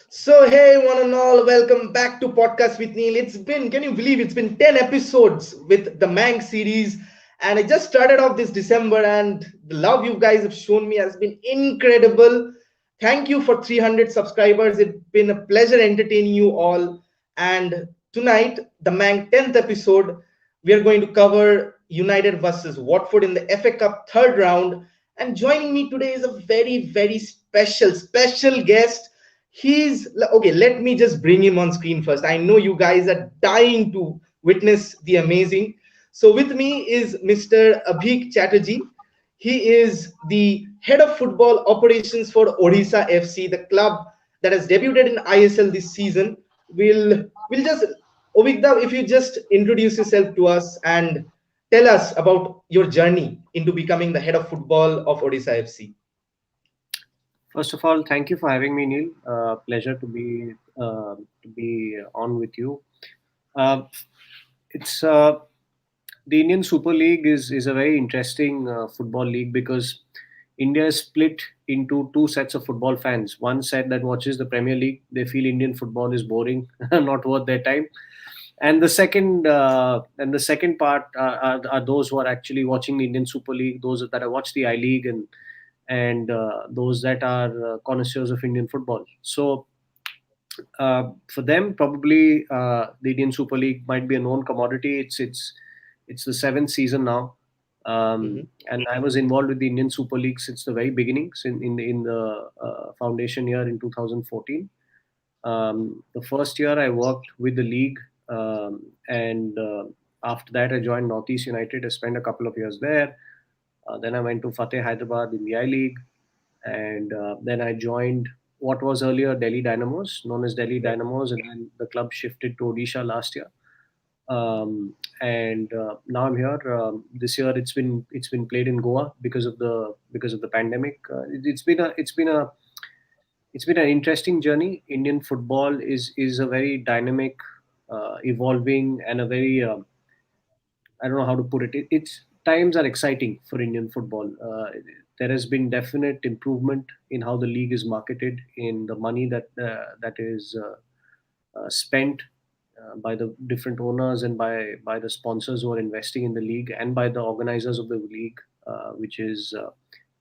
So, hey, one and all, welcome back to Podcast with Neil. Can you believe it's been 10 episodes with the Mang series? And I just started off this December, and the love you guys have shown me has been incredible. Thank you for 300 subscribers. It's been a pleasure entertaining you all. And tonight, the Mang 10th episode, we are going to cover United versus Watford in the FA Cup third round. And joining me today is a very special guest. He's okay. Let me just bring him on screen first. I know you guys are dying to witness the amazing. So, with me is Mr. Abhik Chatterjee. He is the head of football operations for Odisha FC, the club that has debuted in ISL this season. We'll just Abhik, if you just introduce yourself to us and tell us about your journey into becoming the head of football of Odisha FC. First of all, thank you for having me, Neil. Pleasure to be on with you. It's The Indian Super League is a very interesting football league because India is split into two sets of football fans. One set that watches the Premier League, they feel Indian football is boring, not worth their time, and the second part are those who are actually watching the Indian Super League, those that have watched the I League, and those that are connoisseurs of Indian football. So for them, probably the Indian Super League might be a known commodity. It's the seventh season now, Mhm. and I was involved with the Indian Super League since the very beginning, in the foundation year in 2014. The first year I worked with the league, and after that I joined Northeast United. I spent a couple of years there. Then I went to Fateh Hyderabad in the I League, and then I joined what was earlier Delhi Dynamos, known as Delhi Right. Dynamos, and then the club shifted to Odisha last year. And now I'm here. This year it's been played in Goa because of the pandemic. It's been an interesting journey. Indian football is a very dynamic, evolving, and a very I don't know how to put it. It's times are exciting for Indian football. There has been definite improvement in how the league is marketed, in the money that is spent by the different owners and by the sponsors who are investing in the league, and by the organizers of the league, which is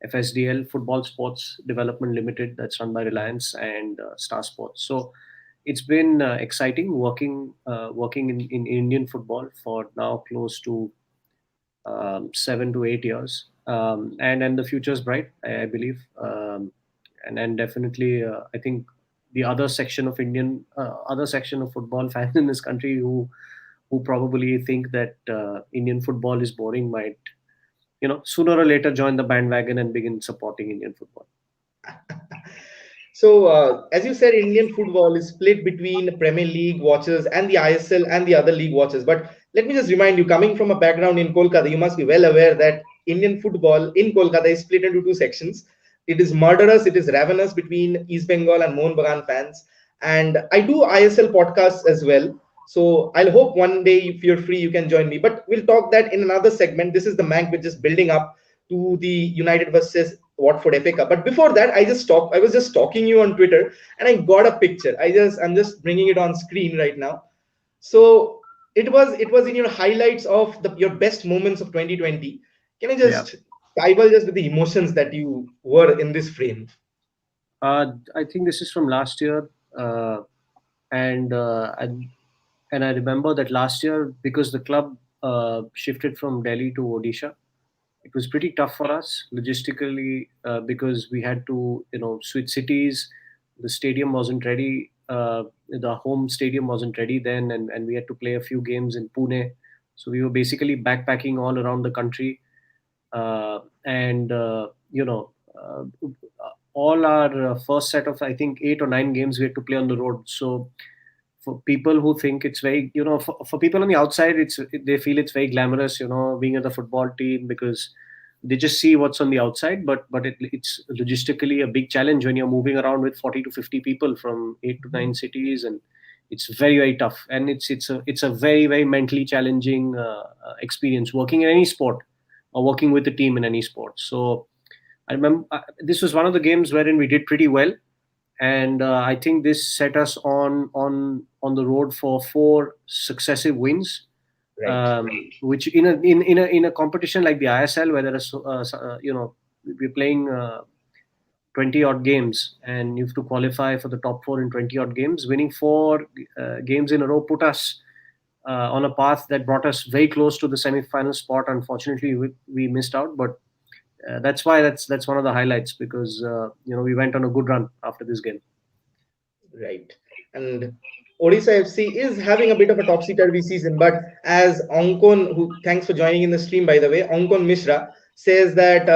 FSDL, Football Sports Development Limited, that's run by Reliance, and Star Sports. So it's been exciting working in Indian football for now close to 7 to 8 years, and the future is bright, I believe, and definitely I think the other section of football fans in this country who probably think that Indian football is boring might, sooner or later join the bandwagon and begin supporting Indian football. So, as you said, Indian football is split between Premier League watchers and the ISL and the other league watchers. But let me just remind you, coming from a background in Kolkata, you must be well aware that Indian football in Kolkata is split into two sections. It is murderous, it is ravenous between East Bengal and Mohun Bagan fans. And I do ISL podcasts as well. So I'll hope one day, if you're free, you can join me. But we'll talk that in another segment. This is the Mank, which is building up to the United versus Watford FA Cup. But before that, I was just stalking you on Twitter, and I got a picture. I'm just bringing it on screen right now. So it was in your highlights of your best moments of 2020. Can I Yeah. just divulge us with the emotions that you were in this frame? I think this is from last year, and I remember that last year, because the club shifted from Delhi to Odisha, it was pretty tough for us logistically, because we had to, switch cities. The stadium wasn't ready. The home stadium wasn't ready then, and we had to play a few games in Pune. So we were basically backpacking all around the country, and all our first set of, I think, 8 or 9 games we had to play on the road. So for people who think it's very, for people on the outside, they feel it's very glamorous, being at the football team, because they just see what's on the outside. But it's logistically a big challenge when you're moving around with 40 to 50 people from 8 to 9 cities, and it's very tough, and it's a very mentally challenging experience working in any sport, or working with a team in any sport. So I remember this was one of the games wherein we did pretty well, and I think this set us on the road for four successive wins, Right. which in a competition like the ISL, where there are we're playing 20 odd games, and you have to qualify for the top four in 20 odd games. Winning four games in a row put us on a path that brought us very close to the semi-final spot. Unfortunately, we missed out, but that's why that's one of the highlights, because we went on a good run after this game. Right. And Odisha FC is having a bit of a topsy-turvy season, but as Onkon, who thanks for joining in the stream, by the way, Onkon Mishra says that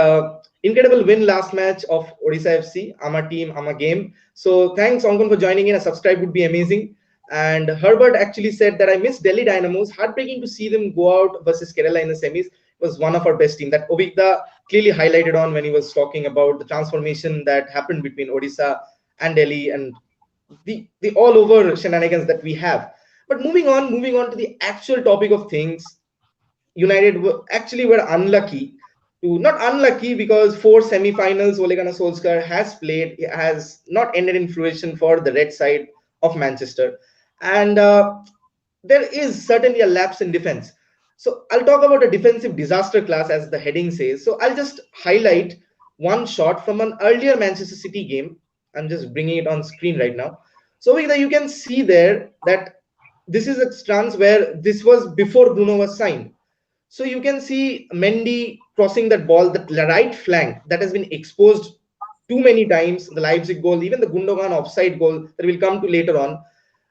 incredible win last match of Odisha FC. I'm a team, I'm a game. So thanks, Onkon, for joining in. A subscribe would be amazing. And Herbert actually said that I miss Delhi Dynamos. Heartbreaking to see them go out versus Kerala in the semis. It was one of our best team. That Obikda clearly highlighted on when he was talking about the transformation that happened between Odisha and Delhi, and the all over shenanigans that we have. But moving on to the actual topic of things, United actually were unlucky to not unlucky because four semi-finals Ole Gunnar Solskjaer has played has not ended in fruition for the red side of Manchester, and there is certainly a lapse in defense. So I'll talk about a defensive disaster class as the heading says. So I'll just highlight one shot from an earlier Manchester City game. I'm just bringing it on screen right now. So Vida, you can see there that this is a stance where this was before Bruno was signed. So you can see Mendy crossing that ball, the right flank that has been exposed too many times, the Leipzig goal, even the Gundogan offside goal that we'll come to later on.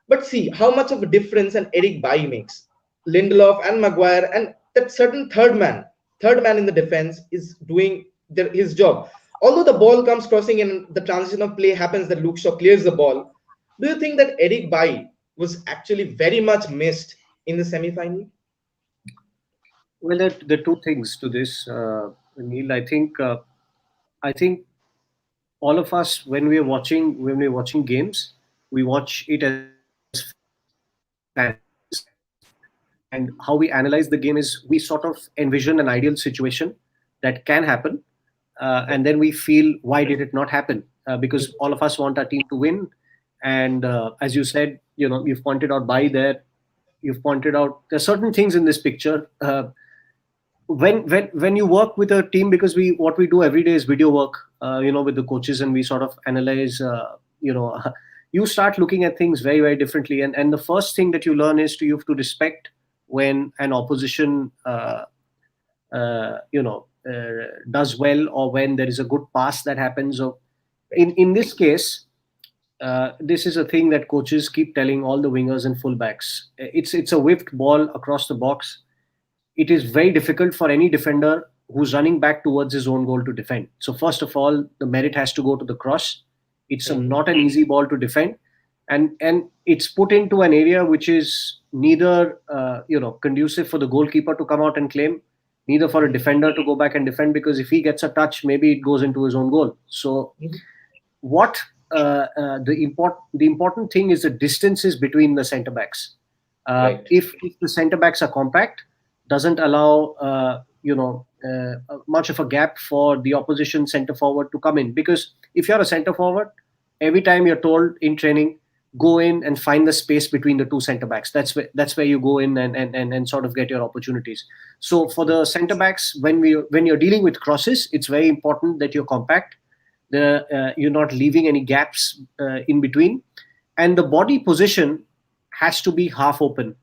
But see how much of a difference an Eric Bailly makes. Lindelof and Maguire and that certain third man in the defense is doing his job. Although the ball comes crossing and the transition of play happens that Luke Shaw clears the ball, do you think that Eric Bailly was actually very much missed in the semi-final? Well, there are two things to this, Neil. I think all of us, when we're watching games, we watch it as fans, and how we analyze the game is we sort of envision an ideal situation that can happen, and then we feel, why did it not happen? Because all of us want our team to win, and as you said, you've pointed out by there, you've pointed out there's certain things in this picture. When you work with a team, because what we do every day is video work, with the coaches, and we sort of analyze, you start looking at things very, very differently, and the first thing that you learn is you have to respect when an opposition does well, or when there is a good pass that happens. Or in this case, this is a thing that coaches keep telling all the wingers and fullbacks. It's a whipped ball across the box. It is very difficult for any defender who's running back towards his own goal to defend. So first of all, the merit has to go to the cross. It's not an easy ball to defend, and it's put into an area which is neither conducive for the goalkeeper to come out and claim, neither for a defender to go back and defend, because if he gets a touch, maybe it goes into his own goal. So what the important thing is the distances between the centre backs. Right. If the centre backs are compact, doesn't allow much of a gap for the opposition centre forward to come in. Because if you're a centre forward, every time you're told in training, go in and find the space between the two centre backs. That's where you go in and sort of get your opportunities. So for the centre backs, when you're dealing with crosses, it's very important that you're compact. You're not leaving any gaps in between, and the body position has to be half open.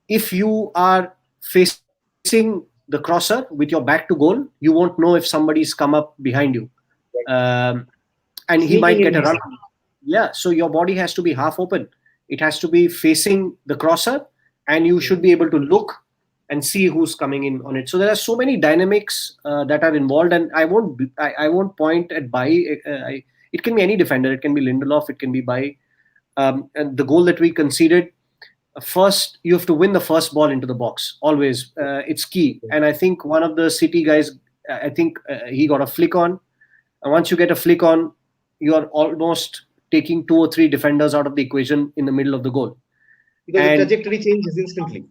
If you are facing the crosser with your back to goal, you won't know if somebody's come up behind you, and he might get a run. Yeah, so your body has to be half open. It has to be facing the crosser, and you should be able to look and see who's coming in on it. So there are so many dynamics that are involved, and I won't point at Bailly. It can be any defender. It can be Lindelof. It can be Bailly. And the goal that we conceded, first you have to win the first ball into the box. Always, it's key. And I think one of the City guys, he got a flick on. And once you get a flick on, you are almost taking two or three defenders out of the equation in the middle of the goal. Because the trajectory changes instantly.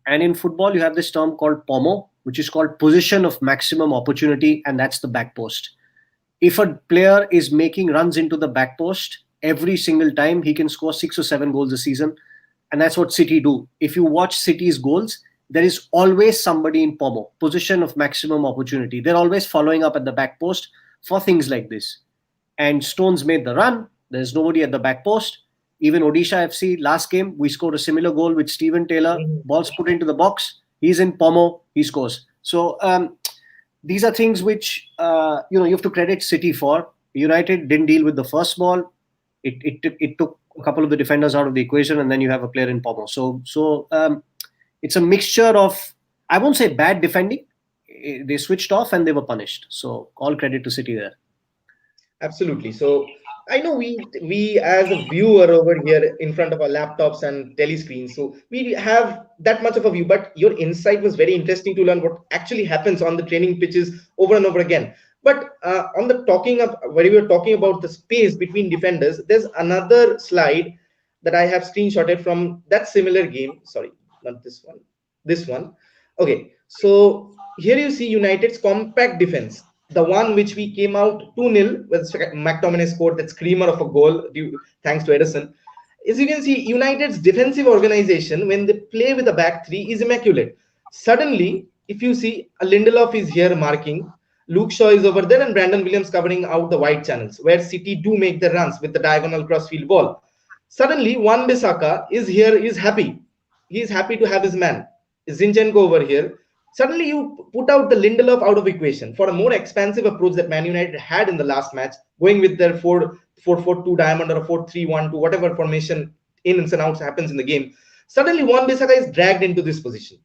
And in football, you have this term called POMO, which is called position of maximum opportunity, and that's the back post. If a player is making runs into the back post every single time, he can score 6 or 7 goals a season. And that's what City do. If you watch City's goals, there is always somebody in pomo, position of maximum opportunity. They're always following up at the back post for things like this. And Stones made the run. There's nobody at the back post. Even Odisha FC, last game, we scored a similar goal with Steven Taylor. Ball's put into the box. He's in pomo. He scores. So these are things which you have to credit City for. United didn't deal with the first ball. It took a couple of the defenders out of the equation, and then you have a player in pomo. So it's a mixture of, I won't say bad defending. They switched off and they were punished. So all credit to City there. Absolutely. So I know we as a viewer over here in front of our laptops and telescreens, so we have that much of a view, but your insight was very interesting to learn what actually happens on the training pitches over and over again. But on the where we were talking about the space between defenders, there's another slide that I have screenshotted from that similar game. Sorry, not this one. This one. Okay. So here you see United's compact defense, the one which we came out 2-0 with McTominay scored that screamer of a goal thanks to Edison. As you can see, United's defensive organization, when they play with a back three, is immaculate. Suddenly, if you see, a Lindelof is here marking, Luke Shaw is over there, and Brandon Williams covering out the wide channels, where City do make the runs with the diagonal crossfield ball. Suddenly, Wan-Bissaka is here, is happy. He is happy to have his man. Zinchenko over here. Suddenly, you put out the Lindelof out of equation for a more expansive approach that Man United had in the last match, going with their 4-4-2 diamond or a 4-3-1-2, whatever formation ins and outs happens in the game. Suddenly, Wan-Bissaka is dragged into this position.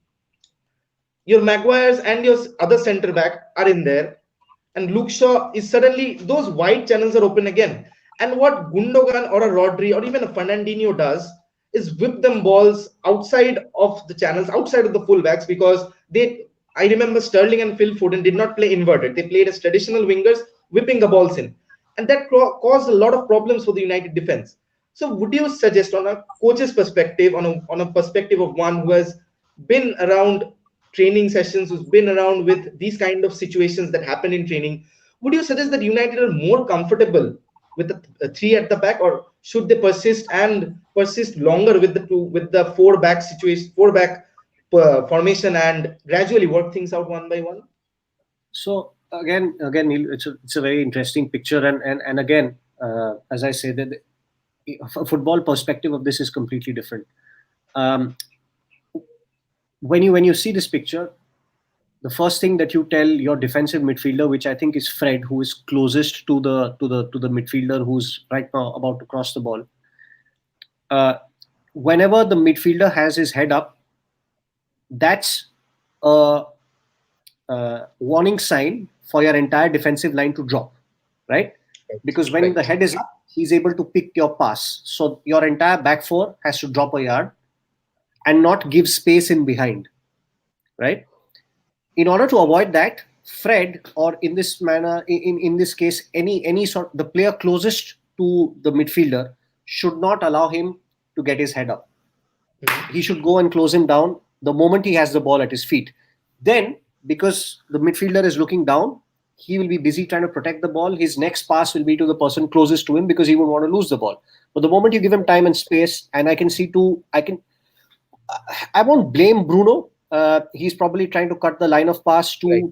Your Maguires and your other centre back are in there, and Luke Shaw is suddenly, those wide channels are open again. And what Gundogan or a Rodri or even a Fernandinho does is whip them balls outside of the channels, outside of the fullbacks, because I remember Sterling and Phil Foden did not play inverted. They played as traditional wingers, whipping the balls in. And that caused a lot of problems for the United defense. So would you suggest, on a coach's perspective, on a perspective of one who has been around training sessions, who's been around with these kind of situations that happen in training, would you suggest that United are more comfortable with the three at the back, or should they persist longer with the four back formation and gradually work things out one by one? So again, it's a very interesting picture, and again, as I say, that a football perspective of this is completely different. When you see this picture, the first thing that you tell your defensive midfielder, which I think is Fred, who is closest to the midfielder who's right now about to cross the ball, whenever the midfielder has his head up, that's a warning sign for your entire defensive line to drop, right? Because when the head is up, he's able to pick your pass. So your entire back four has to drop a yard and not give space in behind, right? In order to avoid that, Fred, or in this manner, in this case, any sort, the player closest to the midfielder should not allow him to get his head up. He should go and close him down the moment he has the ball at his feet. Then, because the midfielder is looking down, he will be busy trying to protect the ball. His next pass will be to the person closest to him because he won't want to lose the ball. But the moment you give him time and space, and I won't blame Bruno. He's probably trying to cut the line of pass to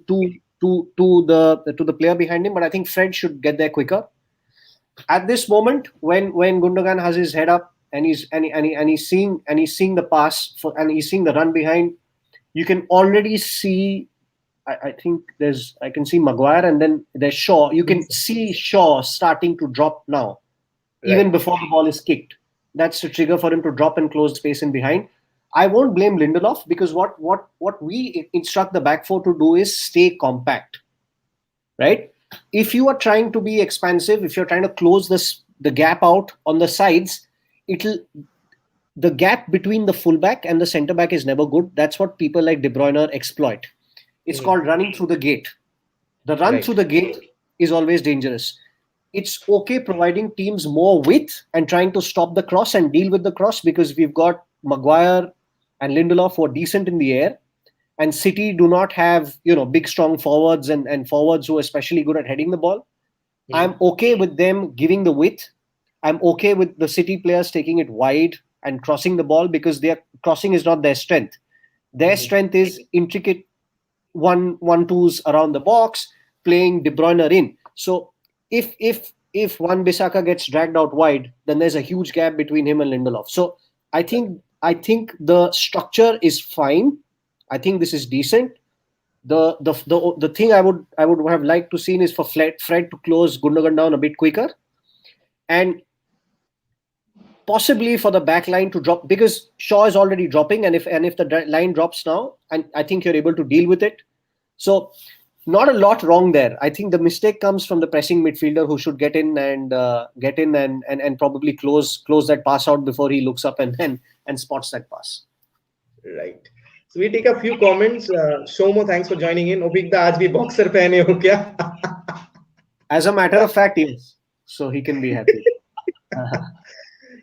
the player behind him, but I think Fred should get there quicker. At this moment, when Gundogan has his head up and he's seeing the pass and he's seeing the run behind, you can already see. I can see Maguire, and then there's Shaw. You can see Shaw starting to drop now, even before the ball is kicked. That's the trigger for him to drop and close space in behind. I won't blame Lindelof, because what we instruct the back four to do is stay compact, right? If you are trying to be expansive, if you're trying to close the gap out on the sides, the gap between the fullback and the centre back is never good. That's what people like De Bruyne exploit. It's called running through the gate. The run through the gate is always dangerous. It's okay providing teams more width and trying to stop the cross and deal with the cross, because we've got Maguire and Lindelof who are decent in the air. and City do not have, big strong forwards and forwards who are especially good at heading the ball. I'm Hmm. okay with them giving the width. I'm okay with the City players taking it wide and crossing the ball, because their crossing is not their strength. Their Hmm. strength is intricate one twos around the box, playing De Bruyne in. So if Wan Bissaka gets dragged out wide, then there's a huge gap between him and Lindelof. So I think the structure is fine. I think this is decent. The thing I would have liked to seen is for Fred to close Gundogan down a bit quicker, and possibly for the back line to drop, because Shaw is already dropping, and if the line drops now, and I think you're able to deal with it. So not a lot wrong there. I think the mistake comes from the pressing midfielder, who should get in and probably close that pass out before he looks up and spots that pass. Right. So we take a few comments. Shomo, thanks for joining in. Abhik da आज भी boxer पहने हो क्या? As a matter of fact, yes. So he can be happy.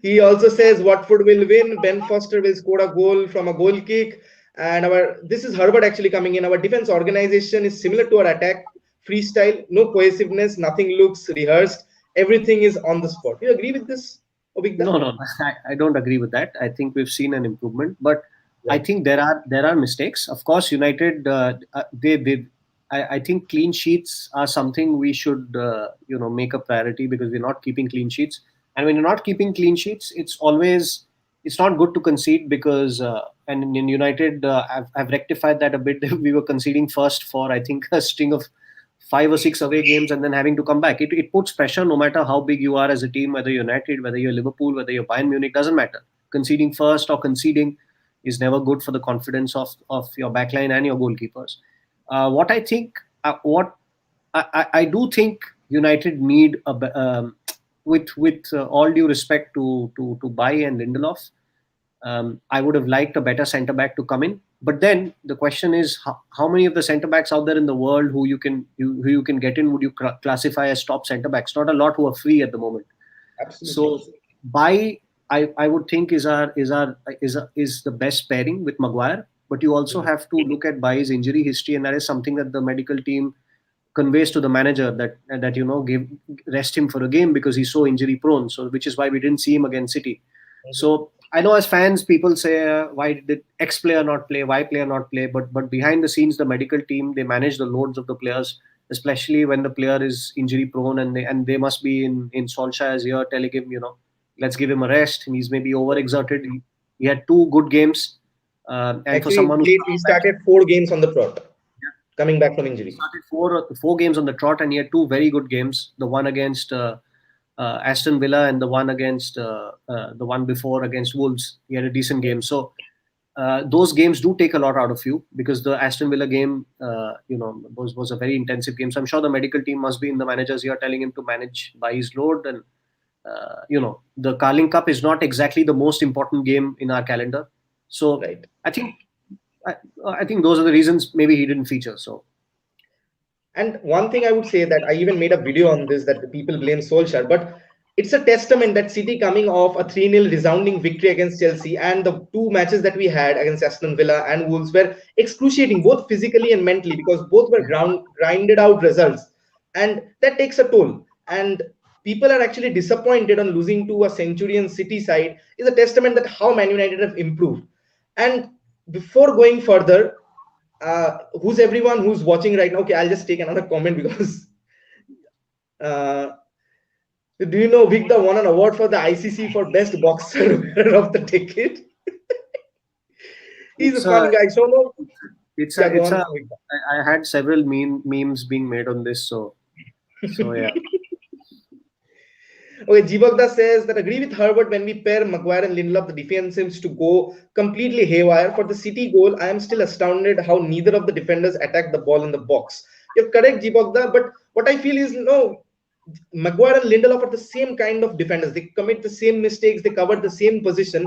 He also says Watford will win. Ben Foster will score a goal from a goal kick. And our this is Herbert actually coming in. Our defense organization is similar to our attack. Freestyle, no cohesiveness, nothing looks rehearsed. Everything is on the spot. You agree with this, Obigda? No, no, I don't agree with that. I think we've seen an improvement, but I Right. think there are mistakes. Of course, United, they I think clean sheets are something we should make a priority, because we're not keeping clean sheets. And when you're not keeping clean sheets, it's not good to concede, because and in United, I've rectified that a bit. We were conceding first for, I think, a string of 5 or 6 away games, and then having to come back. It puts pressure, no matter how big you are as a team, whether you're United, whether you're Liverpool, whether you're Bayern Munich, doesn't matter. Conceding first or conceding is never good for the confidence of your backline and your goalkeepers. What I think, what I do think United need with all due respect to Bailly and Lindelof. I would have liked a better centre back to come in. But then the question is, how many of the centre backs out there in the world who you can get in would you classify as top centre backs? Not a lot who are free at the moment. Absolutely. So by I would think is the best pairing with Maguire. But you also Mhm. have to look at Bai's injury history, and that is something that the medical team conveys to the manager, that give rest him for a game, because he's so injury prone. So which is why we didn't see him against City. Mhm. So I know as fans, people say, why did X player not play, Y player not play? But behind the scenes, the medical team, they manage the loads of the players, especially when the player is injury prone, and they must be in Solskjaer's ear telling him, let's give him a rest. And he's maybe overexerted. He had 2 good games, and for Actually, someone who's he started 4 games on the trot, coming back from injury. started four games on the trot, and he had 2 very good games. The one against Aston Villa, and the one against the one before against Wolves. He had a decent game. So those games do take a lot out of you, because the Aston Villa game, was a very intensive game. So I'm sure the medical team must be in the manager's ear telling him to manage by his load. And the Carling Cup is not exactly the most important game in our calendar. So Right. I think I, I think those are the reasons maybe he didn't feature. So And one thing I would say that I even made a video on this that the people blame Solskjaer, but it's a testament that City coming off a 3-0 resounding victory against Chelsea and the 2 matches that we had against Aston Villa and Wolves were excruciating both physically and mentally because both were grinded out results. And that takes a toll. And people are actually disappointed on losing to a Centurion City side is a testament that how Man United have improved. And before going further, who's everyone who's watching right now? Okay, I'll just take another comment because uh, do you know Victor won an award for the ICC for best boxer wearer of the decade? He's a it's fun a guy. So no, it's a yeah, go it's on, a Victor. I had several memes being made on this. So yeah. Okay, Jibagda says that agree with Herbert when we pair Maguire and Lindelof, the defense seems to go completely haywire. For the City goal, I am still astounded how neither of the defenders attacked the ball in the box. You're correct, Jibagda, but what I feel is no, Maguire and Lindelof are the same kind of defenders. They commit the same mistakes, they cover the same position.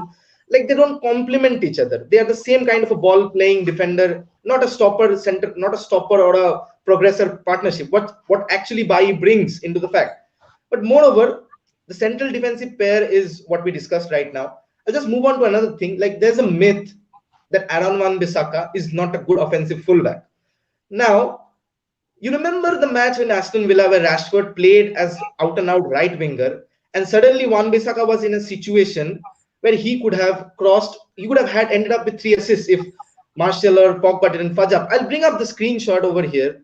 Like they don't complement each other. They are the same kind of a ball playing defender, not a stopper center, not a stopper or a progressor partnership. What actually Bailly brings into the fact. But moreover, the central defensive pair is what we discussed right now. I'll just move on to another thing. Like there's a myth that Aaron Wan-Bissaka is not a good offensive fullback. Now, you remember the match when Aston Villa where Rashford played as out and out right winger, and suddenly Wan-Bissaka was in a situation where he could have crossed, he could have had ended up with 3 assists if Martial or Pogba didn't fudge up. I'll bring up the screenshot over here.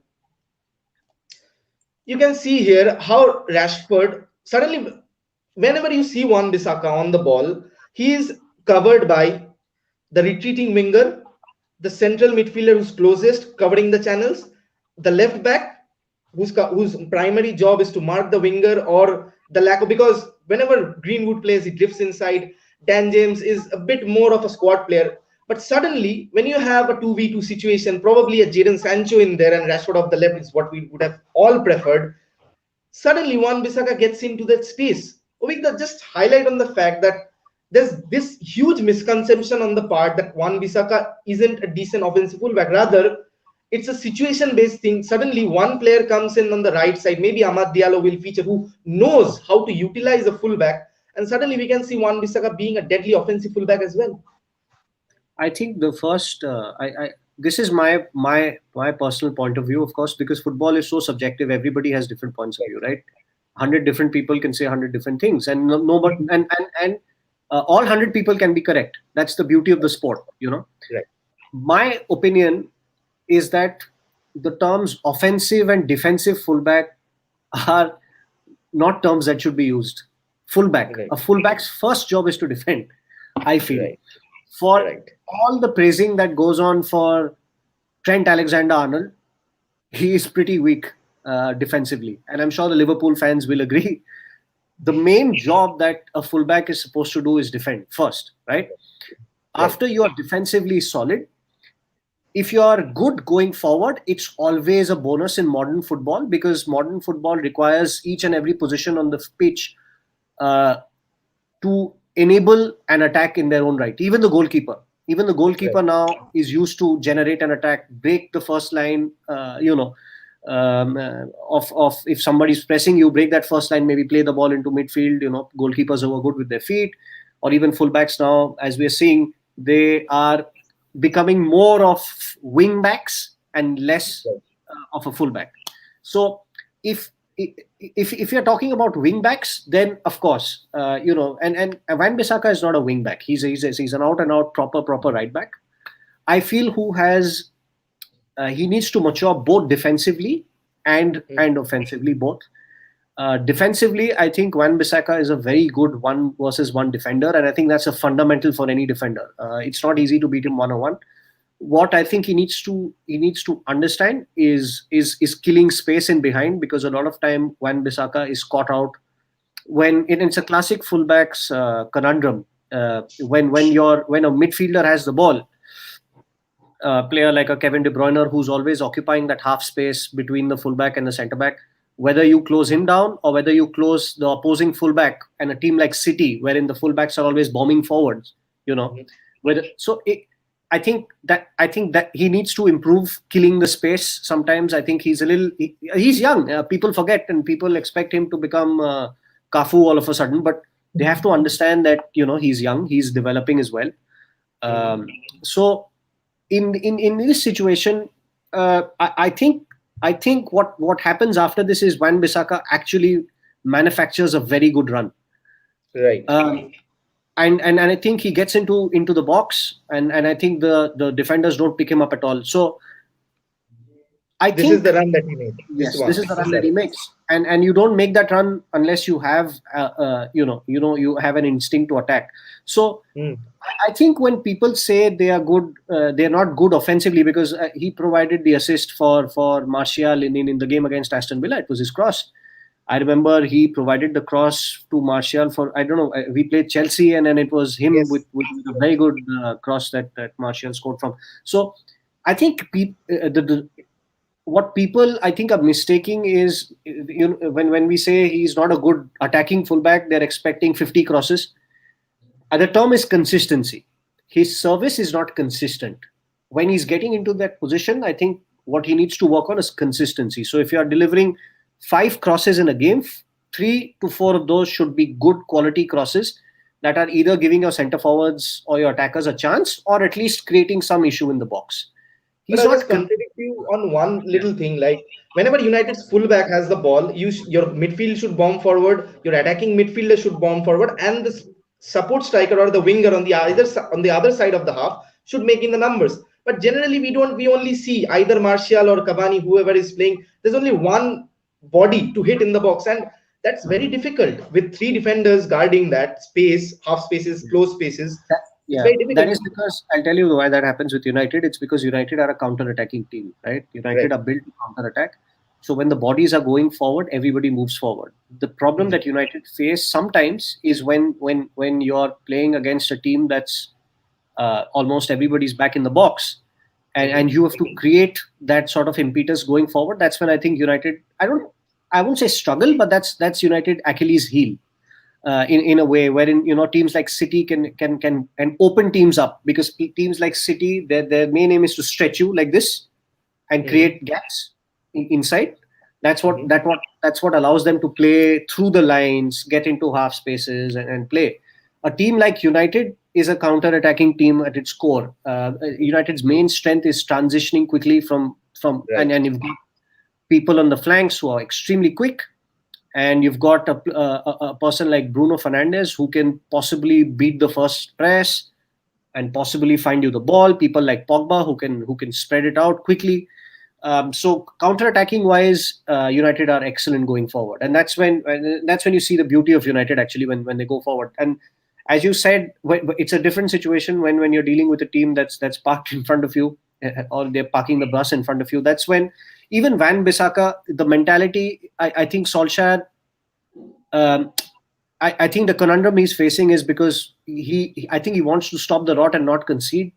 You can see here how Rashford suddenly, whenever you see Wan-Bissaka on the ball, he is covered by the retreating winger, the central midfielder who's closest, covering the channels, the left back, whose primary job is to mark the winger or the lack of, because whenever Greenwood plays, he drifts inside. Dan James is a bit more of a squad player. But suddenly, when you have a 2v2 situation, probably a Jadon Sancho in there and Rashford off the left is what we would have all preferred. Suddenly, Wan-Bissaka gets into that space. Ovik, just highlight on the fact that there's this huge misconception on the part that Wan-Bissaka isn't a decent offensive fullback. Rather, it's a situation-based thing. Suddenly, one player comes in on the right side. Maybe Amad Diallo will feature, who knows how to utilize a fullback. And suddenly, we can see Wan-Bissaka being a deadly offensive fullback as well. I think the first, this is my personal point of view, of course, because football is so subjective. Everybody has different points of view, right? 100 different people can say 100 different things, and nobody and all 100 people can be correct. That's the beauty of the sport, Right. My opinion is that the terms offensive and defensive fullback are not terms that should be used. Fullback, Right. A fullback's first job is to defend, I feel. Right. For Right. all the praising that goes on for Trent Alexander-Arnold, he is pretty weak defensively, and I'm sure the Liverpool fans will agree. The main job that a fullback is supposed to do is defend first, right? After you are defensively solid, if you are good going forward, it's always a bonus in modern football, because modern football requires each and every position on the pitch to enable an attack in their own right. Even the goalkeeper now is used to generate an attack, break the first line, of if somebody's pressing you, break that first line, maybe play the ball into midfield. Goalkeepers who are good with their feet, or even fullbacks now, as we're seeing, they are becoming more of wing backs and less of a fullback. So if you're talking about wing backs, then of course, and Wan-Bissaka is not a wing back. He's an out and out proper right back. I feel he needs to mature both defensively and offensively both. Defensively, I think Wan-Bissaka is a very good 1-versus-1 defender, and I think that's a fundamental for any defender. It's not easy to beat him 1-on-1. What I think he needs to understand is killing space in behind, because a lot of time Wan-Bissaka is caught out when it's a classic fullback's conundrum. When a midfielder has the ball, player like a Kevin De Bruyne, who's always occupying that half space between the fullback and the centre back, whether you close him down or whether you close the opposing fullback, and a team like City, wherein the fullbacks are always bombing forwards, I think that he needs to improve killing the space. Sometimes I think he's young. People forget, and people expect him to become Cafu all of a sudden, but they have to understand that he's young, he's developing as well. So in this situation, I think what happens after this is Wan-Bissaka actually manufactures a very good run. Right. And I think he gets into the box, and I think the defenders don't pick him up at all. So I think this is the run that he made. Yes, this is the run that he makes, and you don't make that run unless you have you have an instinct to attack. So I think when people say they are good, they're not good offensively, because he provided the assist for Martial in the game against Aston Villa. It was his cross. I remember he provided the cross to Martial for, I don't know, we played Chelsea, and then it was him with a very good cross that Martial scored from. So I think what people I think are mistaking is, when we say he's not a good attacking fullback, they're expecting 50 crosses. The term is consistency. His service is not consistent. When he's getting into that position, I think what he needs to work on is consistency. So if you are delivering 5 crosses in a game, 3 to 4 of those should be good quality crosses, that are either giving your centre forwards or your attackers a chance, or at least creating some issue in the box. But He's I'll just not. contradict you on one Yeah. little thing. Like whenever United's fullback has the ball, your midfield should bomb forward, your attacking midfielder should bomb forward, and the support striker or the winger on the on the other side of the half should make in the numbers. But generally, we don't. We only see either Martial or Cavani, whoever is playing. There's only one body to hit in the box, and that's very difficult with three defenders guarding that space, half spaces, close spaces. That, It's yeah, very that difficult. is because I'll tell you why that happens with United. It's because United are a counter-attacking team, right? United Right. are built to counter-attack. So when the bodies are going forward, everybody moves forward. The problem Mhm. that United face sometimes is when you're playing against a team that's almost everybody's back in the box, and Mhm. you have to create that sort of impetus going forward. That's when I think United. I won't say struggle, but that's United Achilles heel in a way wherein teams like City can and open teams up, because teams like City, their main aim is to stretch you like this and Mhm. create gaps inside. That's what Mhm. that's what allows them to play through the lines, get into half spaces, and play. A team like United is a counter-attacking team at its core. United's main strength is transitioning quickly from Right. and you've got people on the flanks who are extremely quick, and you've got a person like Bruno Fernandes who can possibly beat the first press and possibly find you the ball. People like Pogba who can spread it out quickly. So counter-attacking wise, United are excellent going forward, and that's when you see the beauty of United actually when they go forward. And as you said, it's a different situation when you're dealing with a team that's parked in front of you, or they're parking the bus in front of you. That's when even Van Bissaka, the mentality. I think Solskjaer. Um, I think the conundrum he's facing is because I think he wants to stop the rot and not concede.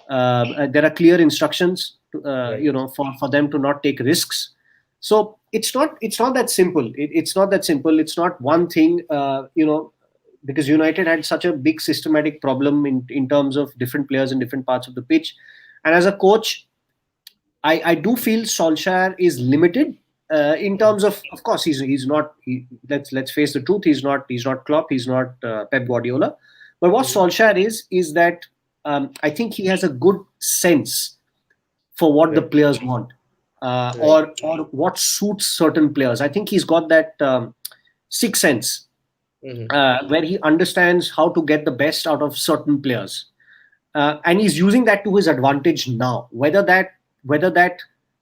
There are clear instructions, Right. for them to not take risks. So it's not that simple. It's not that simple. It's not one thing, because United had such a big systematic problem in terms of different players in different parts of the pitch. And as a coach, I do feel Solskjaer is limited in terms of course he's not. Let's face the truth. He's not Klopp. He's not Pep Guardiola. But what Mhm. Solskjaer is that I think he has a good sense for what the Right. players want, Right. or what suits certain players. I think he's got that sixth sense Mhm. where he understands how to get the best out of certain players, and he's using that to his advantage now. Whether that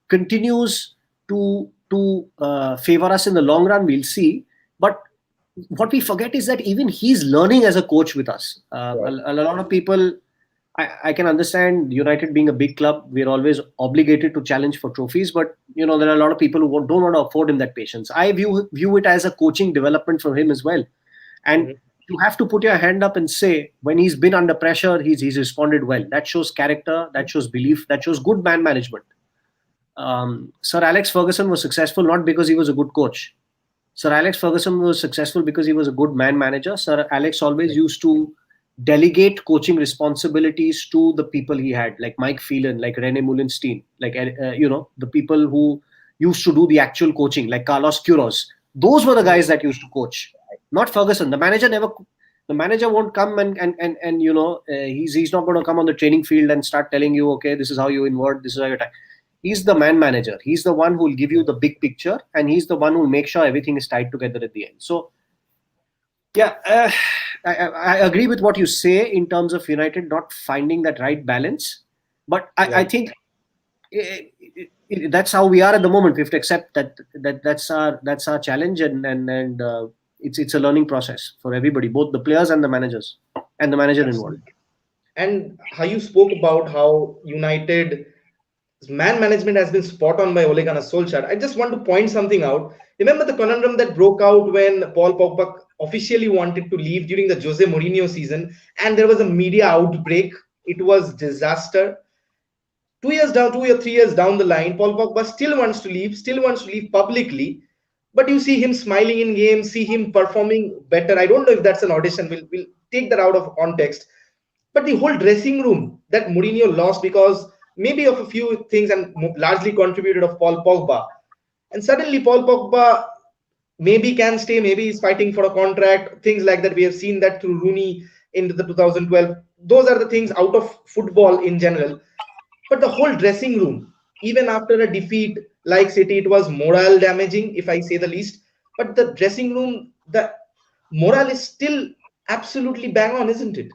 continues to favor us in the long run, we'll see. But what we forget is that even he's learning as a coach with us. Right. A lot of people. I can understand United being a big club. We're always obligated to challenge for trophies, but there are a lot of people who don't want to afford him that patience. I view it as a coaching development for him as well. And Mhm. you have to put your hand up and say when he's been under pressure, he's responded well. That shows character, that shows belief, that shows good man management. Sir Alex Ferguson was successful not because he was a good coach. Sir Alex Ferguson was successful because he was a good man manager. Sir Alex always Right. used to delegate coaching responsibilities to the people he had, like Mike Phelan, like Rene Mullenstein, like the people who used to do the actual coaching, like Carlos Queiroz. Those were the Mhm. guys that used to coach, not Ferguson. The manager never. The manager won't come and he's not going to come on the training field and start telling you, okay, this is how you invert, this is how you attack. He's the man manager. He's the one who will give you Right. the big picture, and he's the one who will make sure everything is tied together at the end. So, yeah, I agree with what you say in terms of United not finding that right balance. But I Right. think that's how we are at the moment. We have to accept that's our challenge, and it's a learning process for everybody, both the players and the managers, and the manager involved. Absolutely. And how you spoke about how United man management has been spot on by Ole Gunnar Solskjaer. I just want to point something out. Remember the conundrum that broke out when Paul Pogba officially wanted to leave during the Jose Mourinho season, and there was a media outbreak. It was disaster. 2 years down, 2 or 3 years down the line, Paul Pogba still wants to leave publicly. But you see him smiling in games, see him performing better. I don't know if that's an audition. We'll take that out of context. But the whole dressing room that Mourinho lost because maybe of a few things and largely contributed of Paul Pogba. And suddenly Paul Pogba maybe can stay, maybe he's fighting for a contract, things like that. We have seen that through Rooney into the 2012. Those are the things out of football in general. But the whole dressing room, even after a defeat like City, it was morale damaging, if I say the least. But the dressing room, the morale is still absolutely bang on, isn't it?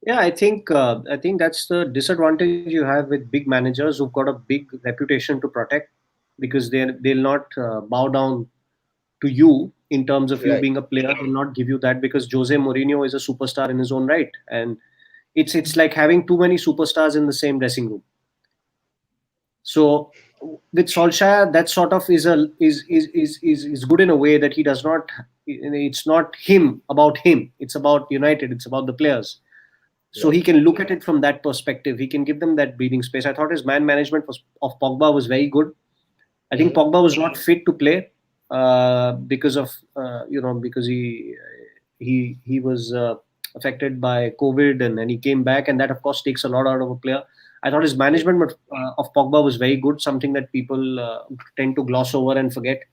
Yeah, I think that's the disadvantage you have with big managers who've got a big reputation to protect, because they'll not bow down to you in terms of you Right. being a player. They'll not give you that, because Jose Mourinho is a superstar in his own right, and it's like having too many superstars in the same dressing room. So with Solskjaer, that sort of is good in a way that he does not. It's not him about him. It's about United. It's about the players. So he Right. can look at it from that perspective. He can give them that breathing space. I thought his man management of Pogba was very good. I think Mhm. Pogba was not fit to play because of because he was affected by COVID, and he came back, and that of course takes a lot out of a player. I thought his Right. management of Pogba was very good, something that people tend to gloss over and forget.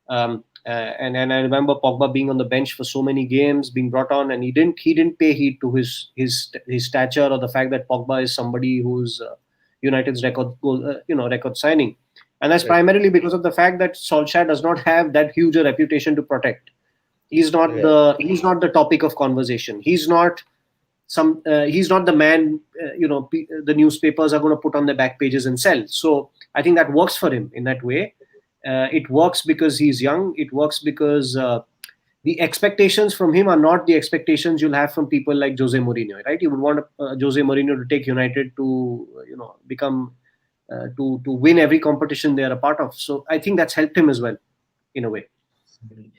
And I remember Pogba being on the bench for so many games, being brought on, and he didn't pay heed to his stature, or the fact that Pogba is somebody who's United's record signing, and that's Right. primarily because of the fact that Solskjaer does not have that huge a reputation to protect. Right. He's not the topic of conversation. He's not the man. The newspapers are going to put on their back pages and sell. So I think that works for him in that way. It works because he's young. It works because the expectations from him are not the expectations you'll have from people like Jose Mourinho, right? You would want Jose Mourinho to take United to become to win every competition they are a part of. So I think that's helped him as well in a way. Absolutely.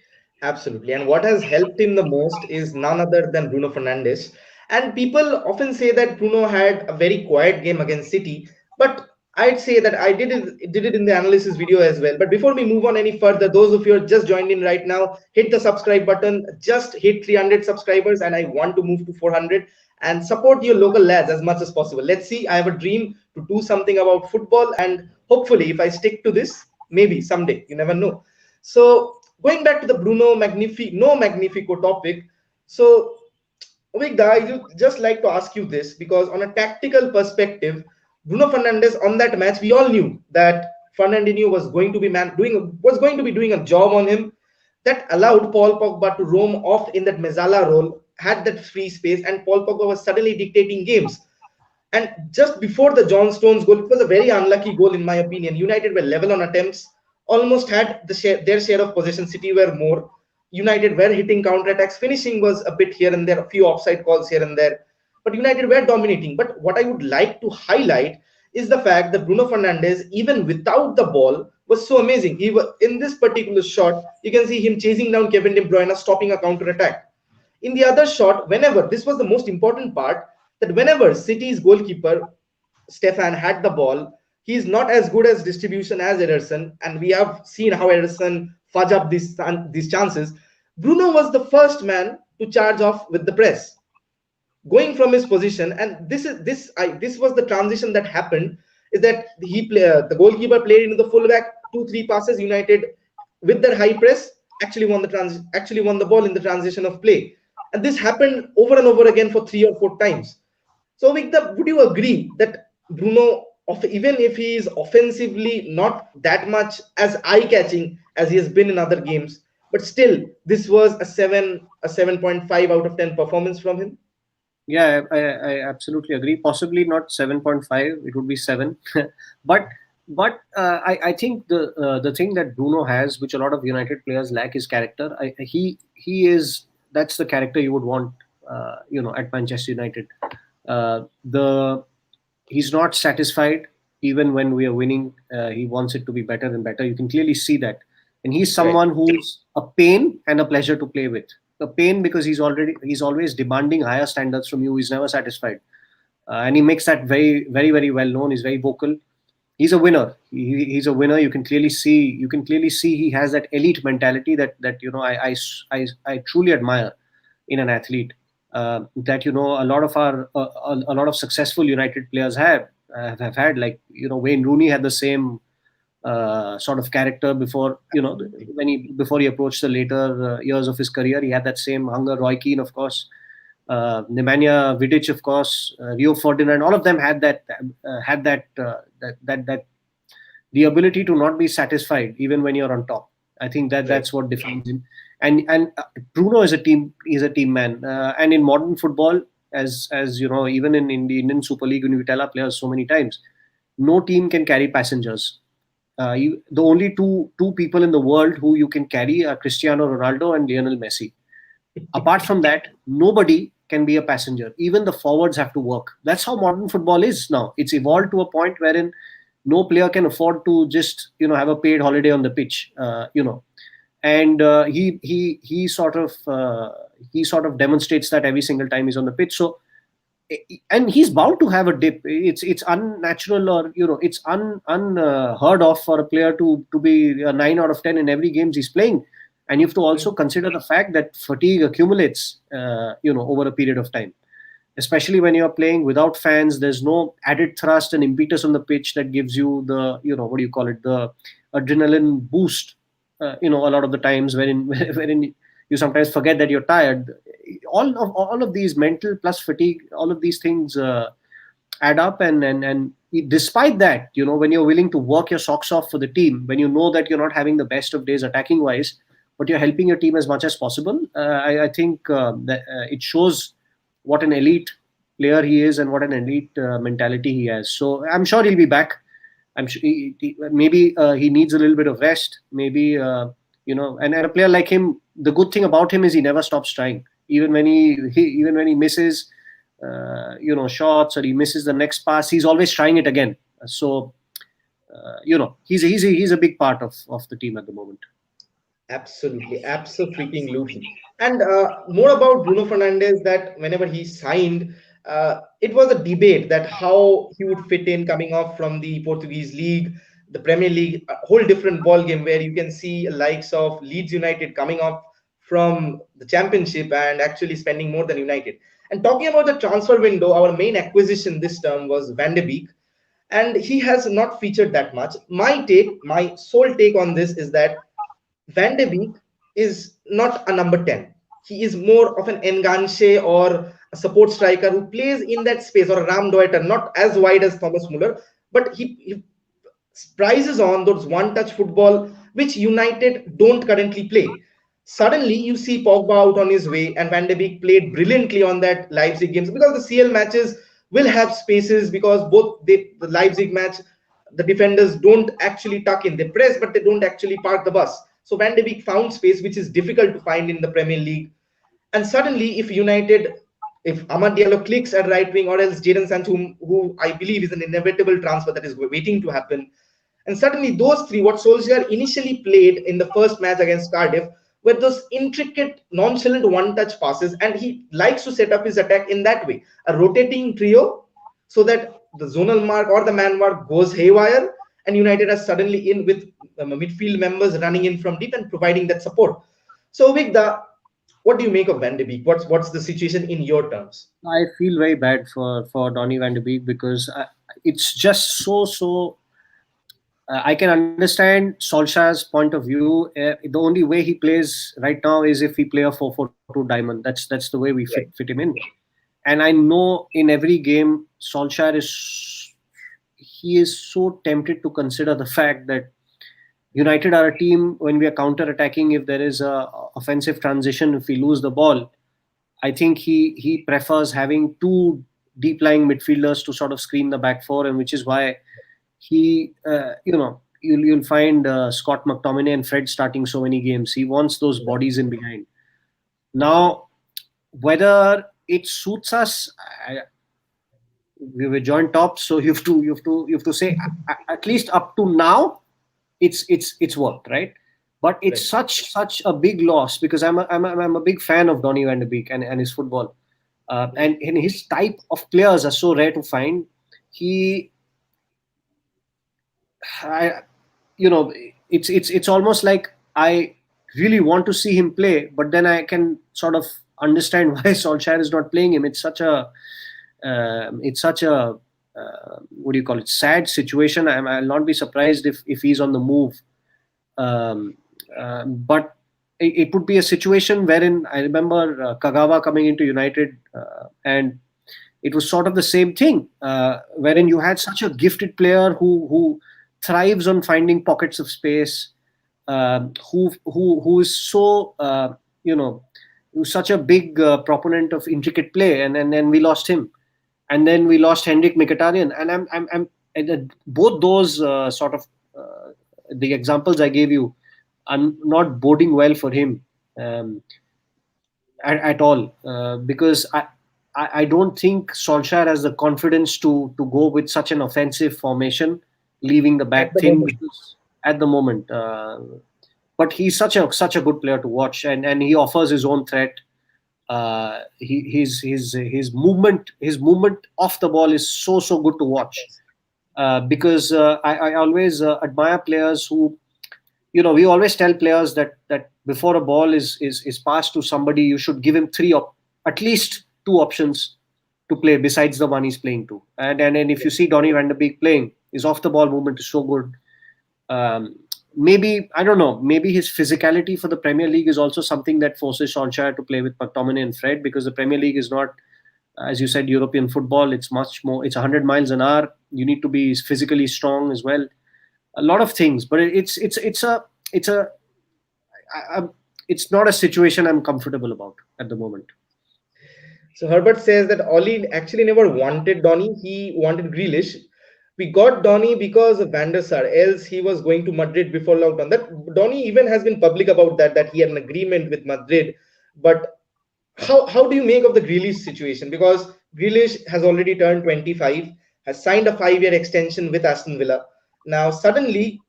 Absolutely. And what has helped him the most is none other than Bruno Fernandes. And people often say that Bruno had a very quiet game against City, but I'd say that I did it in the analysis video as well. But before we move on any further, those of you who are just joined in right now, hit the subscribe button. Just hit 300 subscribers, and I want to move to 400 and support your local lads as much as possible. Let's see. I have a dream to do something about football, and hopefully, if I stick to this, maybe someday, you never know. So going back to the Magnifico topic. So Avik, I would just like to ask you this because on a tactical perspective, Bruno Fernandes on that match, we all knew that Fernandinho was going to be doing a job on him that allowed Paul Pogba to roam off in that Mezzala role, had that free space, and Paul Pogba was suddenly dictating games. And just before the John Stones goal, it was a very unlucky goal in my opinion. United were level on attempts, almost had their share of possession. City were more. United were hitting counter-attacks. Finishing was a bit here and there, a few offside calls here and there. But United were dominating. But what I would like to highlight is the fact that Bruno Fernandes, even without the ball, was so amazing. He was in this particular shot, you can see him chasing down Kevin De Bruyne, stopping a counter-attack. In the other shot, whenever this was the most important part, that whenever City's goalkeeper Stefan had the ball, he's not as good as distribution as Ederson, and we have seen how Ederson fudge up these chances. Bruno was the first man to charge off with the press, going from his position, and this was the transition that happened. Is that the goalkeeper played into the fullback, 2-3 passes. United with their high press actually won the ball in the transition of play, and this happened over and over again for 3 or 4 times. So, would you agree that Bruno, even if he is offensively not that much as eye-catching as he has been in other games, but still, this was a 7.5 out of 10 performance from him? Yeah, I absolutely agree. Possibly not 7.5. It would be 7. but I think the thing that Bruno has, which a lot of United players lack, is character. He is That's the character you would want, at Manchester United. The He's not satisfied even when we are winning. He wants it to be better and better. You can clearly see that, and he's Right. someone who's a pain and a pleasure to play with. A pain because he's always demanding higher standards from you. He's never satisfied, and he makes that very very very well known. He's very vocal. He's a winner. He's a winner. You can clearly see he has that elite mentality that I truly admire in an athlete. That a lot of a lot of successful United players have had, like Wayne Rooney had the same sort of character before, when before he approached the later years of his career. He had that same hunger. Roy Keane, of course, Nemanja Vidic, of course, Rio Ferdinand. All of them had that the ability to not be satisfied even when you're on top. I think Right. that's what defines him. And Bruno is a team man. And in modern football, as you know, even in the Indian Super League, when we tell our players so many times, no team can carry passengers. The only two people in the world who you can carry are Cristiano Ronaldo and Lionel Messi. Apart from that, nobody can be a passenger. Even the forwards have to work. That's how modern football is now. It's evolved to a point wherein no player can afford to just have a paid holiday on the pitch. And he sort of demonstrates that every single time he's on the pitch. So, and he's bound to have a dip. It's unnatural, or it's unheard of for a player to be a 9 out of 10 in every games he's playing. And you have to also consider the fact that fatigue accumulates, over a period of time. Especially when you're playing without fans, there's no added thrust and impetus on the pitch that gives you the, what do you call it, the adrenaline boost. A lot of the times wherein you sometimes forget that you're tired. All of these mental plus fatigue, all of these things add up, and despite that, when you're willing to work your socks off for the team, when you know that you're not having the best of days attacking wise, but you're helping your team as much as possible, I think that it shows what an elite player he is and what an elite mentality he has. So I'm sure he'll be back. I'm sure maybe he needs a little bit of rest. Maybe and a player like him, the good thing about him is he never stops trying. Even when he misses, shots, or he misses the next pass, he's always trying it again. So, he's a big part of the team at the moment. Absolutely, absolutely. And more about Bruno Fernandes, that whenever he signed, it was a debate that how he would fit in coming off from the Portuguese league, the Premier League, a whole different ball game where you can see likes of Leeds United coming off from the Championship and actually spending more than United. And talking about the transfer window, our main acquisition this term was Van de Beek, and he has not featured that much. My sole take on this is that Van de Beek is not a number 10. He is more of an enganche or a support striker who plays in that space, or a Ram Deuter, not as wide as Thomas Muller, but he prizes on those one-touch football which United don't currently play. Suddenly, you see Pogba out on his way, and Van de Beek played brilliantly on that Leipzig games, because the CL matches will have spaces, because the Leipzig match, the defenders don't actually tuck in. They press, but they don't actually park the bus. So Van de Beek found space, which is difficult to find in the Premier League. And suddenly, if Amad Diallo clicks at right wing, or else Jadon Sancho, who I believe is an inevitable transfer that is waiting to happen, and suddenly those three, what Solskjaer initially played in the first match against Cardiff, were those intricate, nonchalant one-touch passes, and he likes to set up his attack in that way, a rotating trio, so that the zonal mark or the man mark goes haywire, and United are suddenly in with midfield members running in from deep and providing that support. So, what do you make of Van de Beek? What's the situation in your terms? I feel very bad for Donny Van de Beek, because it's just so. I can understand Solskjaer's point of view. The only way he plays right now is if we play a 4-4-2 diamond. That's the way we Right. fit him in. And I know in every game, Solskjaer is so tempted to consider the fact that United are a team, when we are counter-attacking, if there is a offensive transition, if we lose the ball, I think he prefers having two deep-lying midfielders to sort of screen the back four, and which is why he, you'll find Scott McTominay and Fred starting so many games. He wants those bodies in behind. Now, whether it suits us, we were joint tops, so you have to say at least up to now, it's worked, right? But it's Right. such a big loss, because I'm a big fan of Donny Van de Beek and his football, and his type of players are so rare to find. He, I, it's almost like I really want to see him play, but then I can sort of understand why Solskjaer is not playing him. It's such a what do you call it, sad situation. I'll not be surprised if he's on the move. Um, but it would be a situation wherein I remember Kagawa coming into United, and it was sort of the same thing, wherein you had such a gifted player who thrives on finding pockets of space, who is so who's such a big proponent of intricate play, and then we lost him, and then we lost Henrik Mkhitaryan, and I'm and, both those the examples I gave you are not boding well for him. Um, at all, because I don't think Solskjaer has the confidence to go with such an offensive formation, leaving the At back the thin, moment. because at the moment. But he's such a good player to watch, and he offers his own threat. His movement off the ball is so good to watch, Yes. because I always admire players who, we always tell players that before a ball is passed to somebody, you should give him at least two options to play besides the one he's playing to. And if you see Donny van de Beek playing, his off the ball movement is so good. Maybe, I don't know, maybe his physicality for the Premier League is also something that forces Solskjaer to play with McTominay and Fred, because the Premier League is not, as you said, European football. It's much more. It's 100 miles an hour. You need to be physically strong as well. A lot of things, but it's a I, it's not a situation I'm comfortable about at the moment. So Herbert says that Oli actually never wanted Donny. He wanted Grealish. We got Donny because of Van der Sar. Else he was going to Madrid before lockdown. That Donny even has been public about that he had an agreement with Madrid. But how do you make of the Grealish situation? Because Grealish has already turned 25, has signed a 5-year extension with Aston Villa. Now suddenly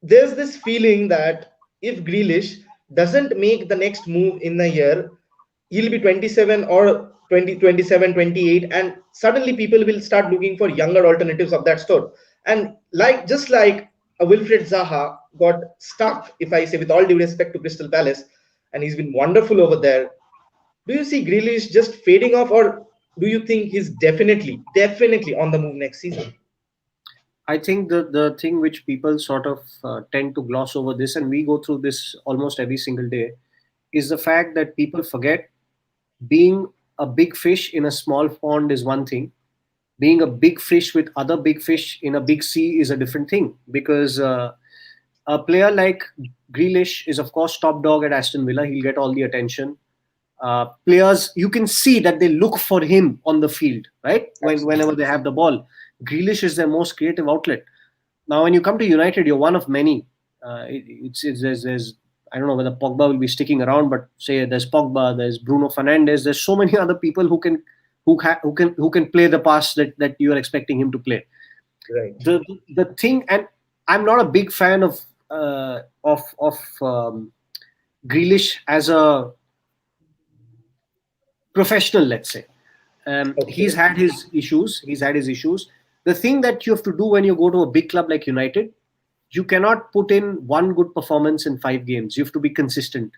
there's this feeling that if Grealish doesn't make the next move in a year, he'll be 27 or 20, 27, 28, and suddenly people will start looking for younger alternatives of that sort. And like just like a Wilfred Zaha got stuck, if I say with all due respect to Crystal Palace, and he's been wonderful over there. Do you see Grealish just fading off, or do you think he's definitely on the move next season? I think the thing which people sort of tend to gloss over this, and we go through this almost every single day, is the fact that people forget being a big fish in a small pond is one thing. Being a big fish with other big fish in a big sea is a different thing, because a player like Grealish is of course top dog at Aston Villa. He'll get all the attention. Players, you can see that they look for him on the field, right? Whenever Absolutely. they have the ball, Grealish is their most creative outlet. Now, when you come to United, you're one of many. There's I don't know whether Pogba will be sticking around, but say there's Pogba, there's Bruno Fernandes, there's so many other people who can play the pass that you are expecting him to play. Right. The thing, and I'm not a big fan of Grealish as a professional, let's say. He's Okay. had his issues. He's had his issues. The thing that you have to do when you go to a big club like United, you cannot put in one good performance in 5 games. You have to be consistent.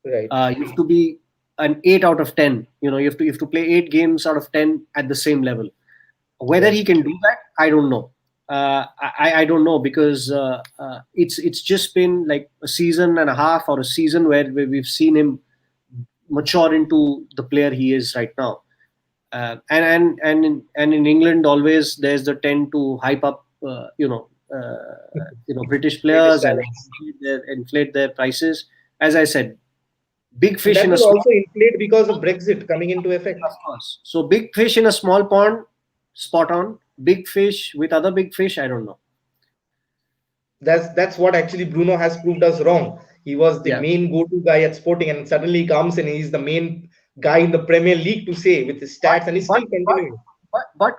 Right. You have to be an 8 out of 10. You have to play 8 games out of 10 at the same level. Whether he Right. can do that, I don't know. I don't know, because it's just been like a season and a half or a season where we've seen him mature into the player he is right now. And in England, always there's the tend to hype up, British British players, and talents. inflate their prices. As I said, big And fish that in a will small, also inflate because of Brexit coming into effect. of course. So big fish in a small pond, spot on. Big fish with other big fish, I don't know. That's what actually Bruno has proved us wrong. He was the Yeah. main go-to guy at Sporting, and suddenly he comes and he's the main guy in the Premier League to say with his but stats, and he's but still but continuing.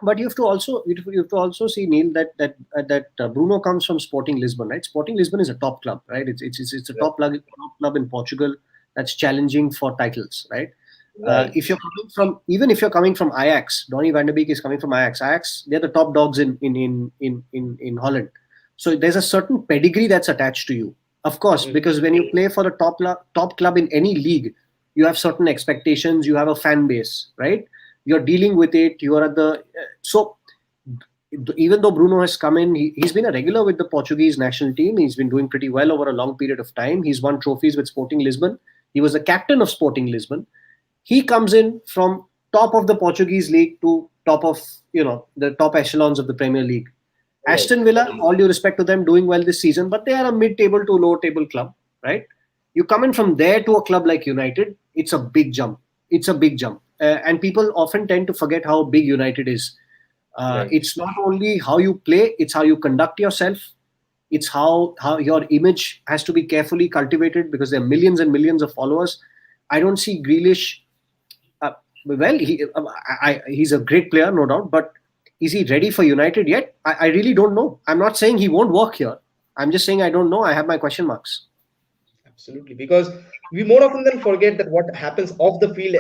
but you have to also see, Neil, that Bruno comes from Sporting Lisbon, right? Sporting Lisbon is a top club, right? It's a Right. top club in Portugal that's challenging for titles, right? Right. If you're coming from Ajax, Donny van der Beek is coming from Ajax. Ajax, they're the top dogs in Holland. So there's a certain pedigree that's attached to you, of course, Mhm. because when you play for the top club in any league, you have certain expectations. You have a fan base, right? You're dealing with it. You are at the so. even though Bruno has come in, he's been a regular with the Portuguese national team. He's been doing pretty well over a long period of time. He's won trophies with Sporting Lisbon. He was the captain of Sporting Lisbon. He comes in from top of the Portuguese league to top of, the top echelons of the Premier League. Right. Aston Villa, all due respect to them, doing well this season, but they are a mid-table to low-table club, right? You come in from there to a club like United, it's a big jump. It's a big jump. And people often tend to forget how big United is. Right. It's not only how you play, it's how you conduct yourself. It's how your image has to be carefully cultivated because there are millions and millions of followers. I don't see Grealish. Well, he's a great player, no doubt, but is he ready for United yet? I really don't know. I'm not saying he won't work here. I'm just saying I don't know. I have my question marks. Absolutely, because we more often than forget that what happens off the field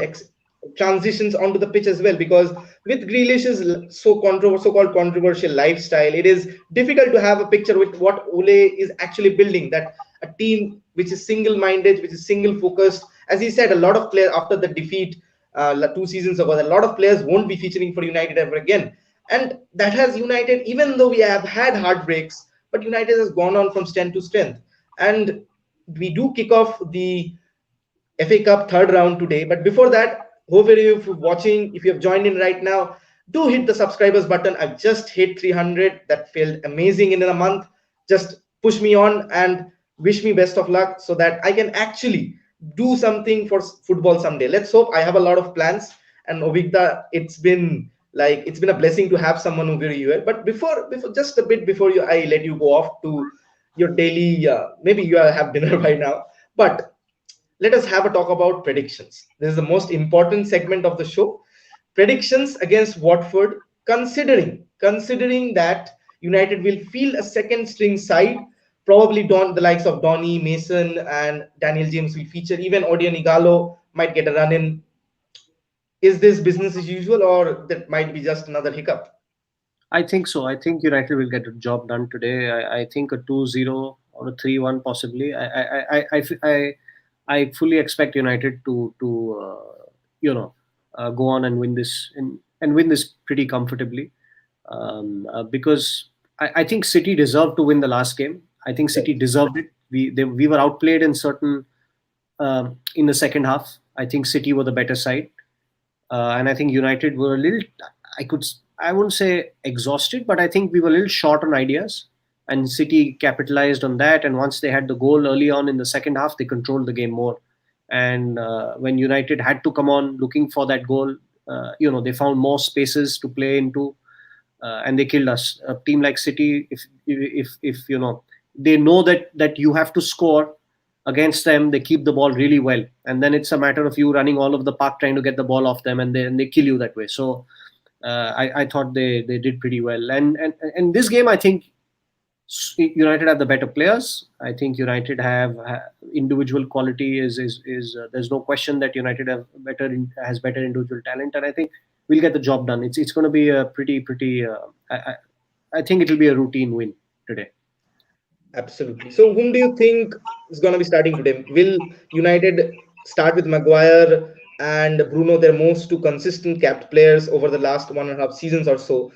transitions onto the pitch as well. Because with Grealish's so-called controversial lifestyle, it is difficult to have a picture with what Ole is actually building. That a team which is single-minded, which is single-focused. As he said, a lot of players after the defeat 2 seasons ago, a lot of players won't be featuring for United ever again, and that has United. Even though we have had heartbreaks, but United has gone on from strength to strength, and we do kick off the FA Cup third round today. But before that, whoever you're watching, if you have joined in right now, do hit the subscribers button. I've just hit 300. That felt amazing in a month. Just push me on and wish me best of luck so that I can actually do something for football someday. Let's hope. I have a lot of plans. And Obigda, it's been a blessing to have someone over here. But before just a bit before I let you go off to your daily, maybe you have dinner by now, but let us have a talk about predictions. This is the most important segment of the show. Predictions against Watford, considering that United will field a second string side. Probably the likes of Donny, Mason, and Daniel James will feature. Even Odion Igalo might get a run in. Is this business as usual, or that might be just another hiccup? I think so. I think United will get a job done today. I think a 2-0 or a 3-1 possibly. I fully expect United to go on and win this and win this pretty comfortably, because I think City deserved to win the last game. I think City deserved it. We were outplayed in certain in the second half. I think City were the better side, and I think United were a little. I wouldn't say exhausted, but I think we were a little short on ideas. And City capitalized on that. And once they had the goal early on in the second half, they controlled the game more. And when United had to come on looking for that goal, they found more spaces to play into, and they killed us. A team like City, if they know that you have to score against them, they keep the ball really well, and then it's a matter of you running all of the park trying to get the ball off them, and they kill you that way. So I thought they did pretty well, and this game I think United have the better players. I think United have individual quality. There's no question that United has better individual talent, and I think we'll get the job done. It's going to be a pretty. I think it'll be a routine win today. Absolutely. So, whom do you think is going to be starting today? Will United start with Maguire and Bruno, their most two consistent capped players over the last 1.5 seasons or so?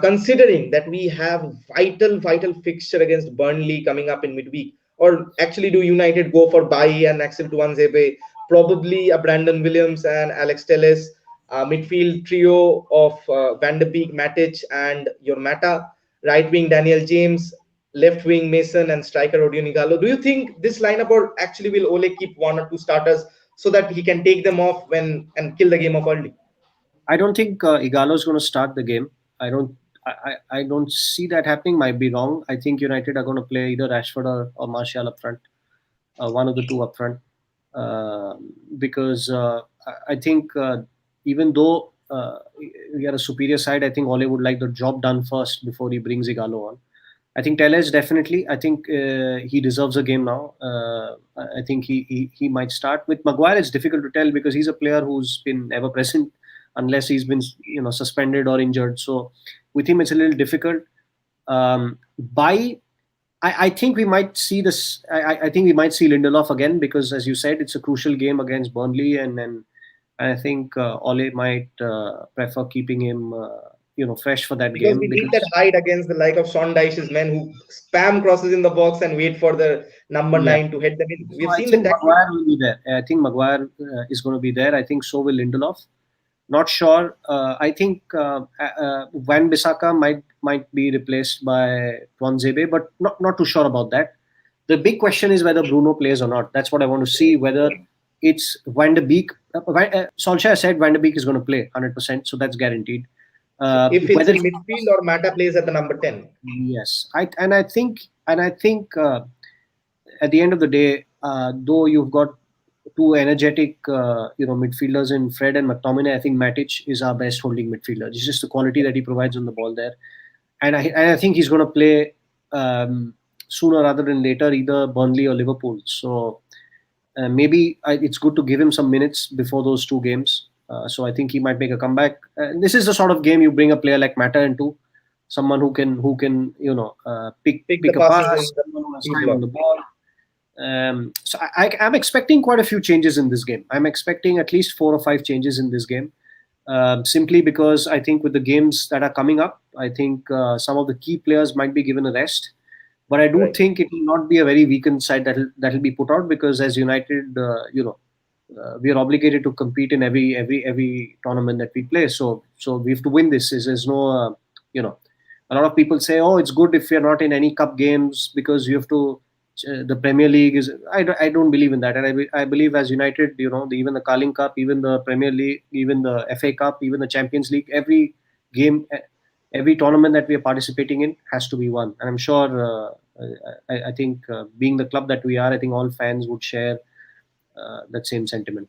Considering that we have vital fixture against Burnley coming up in midweek, or actually, do United go for Bailly and Axel Tuanzebe, probably a Brandon Williams and Alex Telles, midfield trio of Van de Beek, Matic, and your Mata, right wing Daniel James, left wing Mason, and striker Odion Igalo. Do you think this lineup, or actually will Ole keep one or two starters so that he can take them off and kill the game off early? I don't think Igalo is going to start the game. I don't see that happening. Might be wrong. I think United are going to play either Rashford or Martial up front, one of the two up front, because I think even though we are a superior side, I think Ole would like the job done first before he brings Igalo on. I think Telles definitely. I think he deserves a game now. I think he might start. With Maguire, it's difficult to tell because he's a player who's been ever present, unless he's been suspended or injured. So with him, it's a little difficult. I think we might see this. I think we might see Lindelof again because, as you said, it's a crucial game against Burnley, and I think Ole might prefer keeping him fresh for that Because game we need that because height against the like of Sean Dyche's men who spam crosses in the box and wait for the number yeah. 9 to hit them in. So We've I seen the think tactic. Maguire will be there. I think Maguire is going to be there. I think so will Lindelof. Not sure. I think Van Bissaka might be replaced by Tuanzebe, but not too sure about that. The big question is whether Bruno plays or not. That's what I want to see. Whether it's Van de Beek. Solskjaer said Van de Beek is going to play 100%, so that's guaranteed. So if it's Whether in midfield or Mata plays at the number 10. yes, I think at the end of the day, though you've got two energetic, midfielders in Fred and McTominay, I think Matic is our best holding midfielder. It's just the quality that he provides on the ball there, and I think he's going to play sooner rather than later, either Burnley or Liverpool. So maybe it's good to give him some minutes before those two games. So I think he might make a comeback. This is the sort of game you bring a player like Mata into, someone who can Pick the pick a passes pass, in the someone who has deep time on block. the ball. So I'm expecting quite a few changes in this game. I'm expecting at least 4 or 5 changes in this game, simply because I think with the games that are coming up, I think some of the key players might be given a rest. But I do Right. think it will not be a very weakened side that'll be put out, because as United, we are obligated to compete in every tournament that we play. So we have to win this. There's no, a lot of people say, oh, it's good if you're not in any cup games because you have to. The Premier League is. I don't believe in that, and I believe as United, even the Carling Cup, even the Premier League, even the FA Cup, even the Champions League, every game, every tournament that we are participating in has to be won. And I'm sure, I think, being the club that we are, I think all fans would share that same sentiment.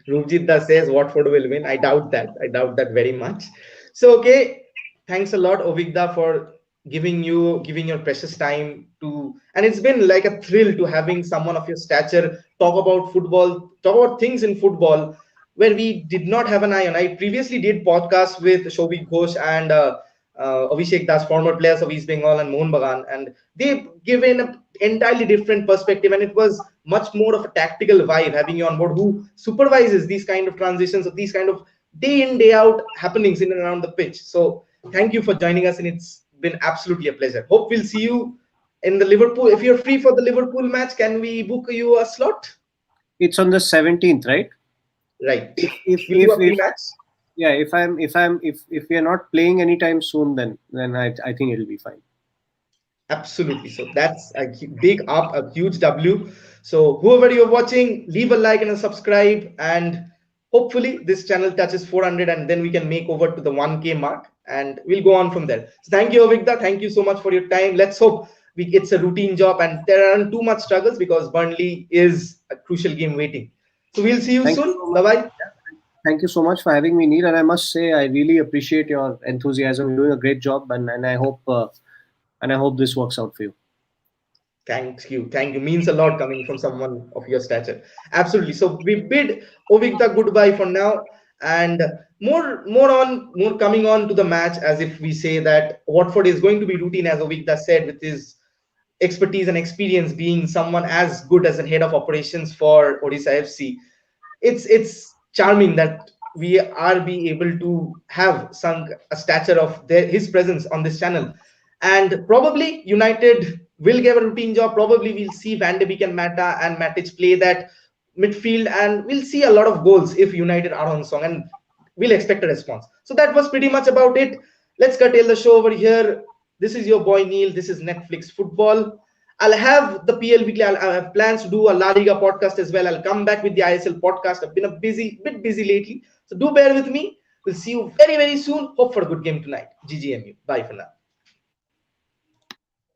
Rupjit Das says Watford will win. I doubt that. I doubt that very much. So okay, thanks a lot, Ovikda, for giving your precious time to. And it's been like a thrill to having someone of your stature talk about football, talk about things in football where we did not have an eye on. I previously did podcasts with Shobik Ghosh and Abhishek Das, former players of East Bengal and Mohun Bagan, and they given an entirely different perspective, and it was much more of a tactical vibe having you on board who supervises these kind of transitions or these kind of day in day out happenings in and around the pitch. So thank you for joining us, and it's been absolutely a pleasure. Hope we'll see you in the Liverpool. If you're free for the Liverpool match, can we book you a slot? It's on the 17th, right? Right, If we'll do a if pre-match. yeah, if we are not playing anytime soon, then I think it'll be fine. Absolutely. So that's a big up, a huge W. So whoever you're watching, leave a like and a subscribe, and hopefully this channel touches 400, and then we can make over to the 1K mark, and we'll go on from there. So thank you, Avikda. Thank you so much for your time. Let's hope it's a routine job and there aren't too much struggles, because Burnley is a crucial game waiting. So we'll see you Thank you soon. so Bye much. bye. Thank you so much for having me, Neil. And I must say, I really appreciate your enthusiasm. You're doing a great job, and I hope this works out for you. Thank you. Thank you. Means a lot coming from someone of your stature. Absolutely. So we bid Ovikta goodbye for now. And more coming on to the match, as if we say that Watford is going to be routine, as Ovikta said, with his expertise and experience being someone as good as a head of operations for Odisha FC. It's charming that we are be able to have sunk a stature of his presence on this channel, and probably United will give a routine job. Probably we'll see Van de Beek and Mata and Matic play that midfield, and we'll see a lot of goals if United are on song, and we'll expect a response. So that was pretty much about it. Let's curtail the show over here. This is your boy Neil. This is Netflix Football. I'll have the PL Weekly. I have plans to do a La Liga podcast as well. I'll come back with the ISL podcast. I've been a bit busy lately. So do bear with me. We'll see you very, very soon. Hope for a good game tonight. GGMU. Bye for now.